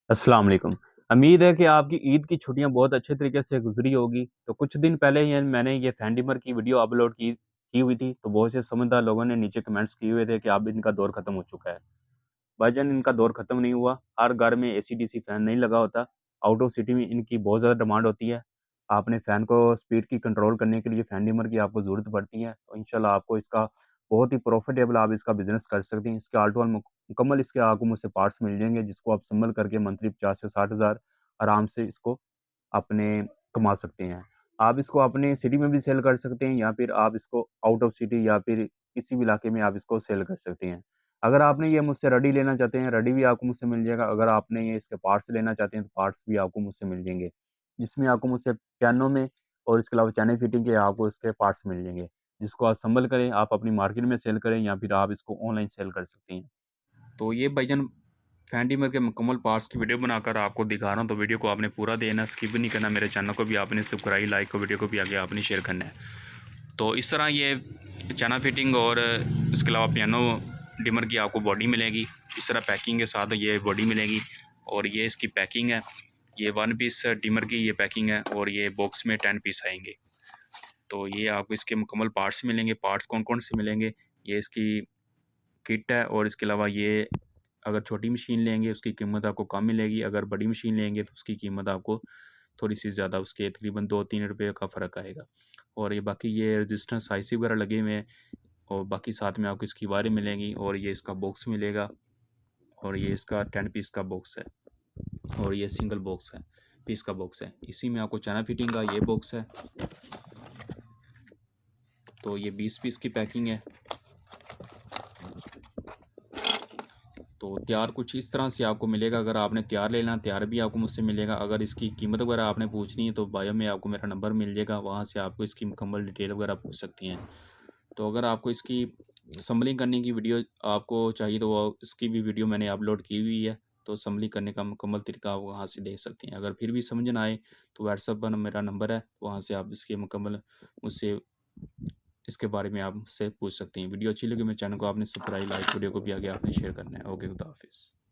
अस्सलाम वालेकुम। उम्मीद है कि आपकी ईद की छुट्टियाँ बहुत अच्छे तरीके से गुज़री होगी। तो कुछ दिन पहले ही मैंने ये फैंडीमर की वीडियो अपलोड की हुई थी, तो बहुत से समझदार लोगों ने नीचे कमेंट्स किए हुए थे कि अब इनका दौर ख़त्म हो चुका है। भाईजान इनका दौर ख़त्म नहीं हुआ, हर घर में एसी-डीसी फ़ैन नहीं लगा होता। आउट ऑफ सिटी में इनकी बहुत ज़्यादा डिमांड होती है। आपने फ़ैन को स्पीड की कंट्रोल करने के लिए फैंडीमर की आपको ज़रूरत पड़ती है। तो इंशाल्लाह आपको इसका बहुत ही प्रॉफ़िटेबल आप इसका बिज़नेस कर सकते हैं। इसके ऑल टू ऑल मुकम्मल इसके आपको मुझसे पार्ट्स मिल जाएँगे, जिसको आप असेंबल करके मंथली 50 से 60 हज़ार आराम से इसको अपने कमा सकते हैं। आप इसको अपने सिटी में भी सेल कर सकते हैं या फिर आप इसको आउट ऑफ सिटी या फिर किसी भी इलाके में आप इसको सेल कर सकते हैं। अगर आपने ये मुझसे रडी लेना चाहते हैं, रडी भी आपको मुझसे मिल जाएगा। अगर आपने ये इसके पार्ट्स लेना चाहते हैं, तो पार्ट्स भी आपको मुझसे मिल जाएँगे। जिसमें आपको मुझसे पियानो में और इसके अलावा चैनल फिटिंग के आपको इसके पार्ट्स मिल जाएँगे। जिसको आप असेंबल करें, आप अपनी मार्केट में सेल करें या फिर आप इसको ऑनलाइन सेल कर सकते हैं। तो ये भाईजान फैंडीमर के मुकम्मल पार्ट्स की वीडियो बनाकर आपको दिखा रहा हूँ, तो वीडियो को आपने पूरा देना, स्किप नहीं करना। मेरे चैनल को भी आपने सब्सक्राइब, लाइक को वीडियो को भी आगे आपने शेयर करना है। तो इस तरह ये चना फिटिंग और इसके अलावा पियानो डिमर की आपको बॉडी मिलेगी। इस तरह पैकिंग के साथ ये बॉडी मिलेगी और ये इसकी पैकिंग है। ये 1 पीस डिमर की ये पैकिंग है और ये बॉक्स में 10 पीस आएंगे। तो ये आपको इसके मुकम्मल पार्ट्स मिलेंगे। पार्ट्स कौन कौन से मिलेंगे, ये इसकी किट है और इसके अलावा ये अगर छोटी मशीन लेंगे उसकी कीमत आपको कम मिलेगी, अगर बड़ी मशीन लेंगे तो उसकी कीमत आपको थोड़ी सी ज़्यादा, उसके तकरीबन 2-3 रुपये का फ़र्क आएगा। और ये बाकी ये रेजिस्टेंस आईसी वगैरह लगे हुए हैं और बाकी साथ में आपको इसकी वायरें मिलेंगी और ये इसका बॉक्स मिलेगा और ये इसका 10 पीस का बॉक्स है और ये सिंगल बॉक्स है, पीस का बॉक्स है। इसी में आपको चना फिटिंग का ये बॉक्स है। तो ये 20 पीस की पैकिंग है। तो तैयार कुछ इस तरह से आपको मिलेगा। अगर आपने तैयार लेना, तैयार भी आपको मुझसे मिलेगा। अगर इसकी कीमत वगैरह आपने पूछनी है तो बायो में आपको मेरा नंबर मिल जाएगा, वहाँ से आपको इसकी मुकम्मल डिटेल वगैरह पूछ सकती हैं। तो अगर आपको इसकी असम्बलिंग करने की वीडियो आपको चाहिए तो वो इसकी भी वीडियो मैंने अपलोड की हुई है। तो असम्बली करने का मुकम्मल तरीका आप वहाँ से देख सकते हैं। अगर फिर भी समझ ना आए तो व्हाट्सएप पर मेरा नंबर है, वहाँ से आप इसके मुकम्मल मुझसे इसके बारे में आप मुझसे पूछ सकते हैं। वीडियो अच्छी लगी मेरे चैनल को आपने सब्सक्राइब, लाइक, वीडियो को भी आगे आपने शेयर करना है। ओके, खुदा हाफिज़।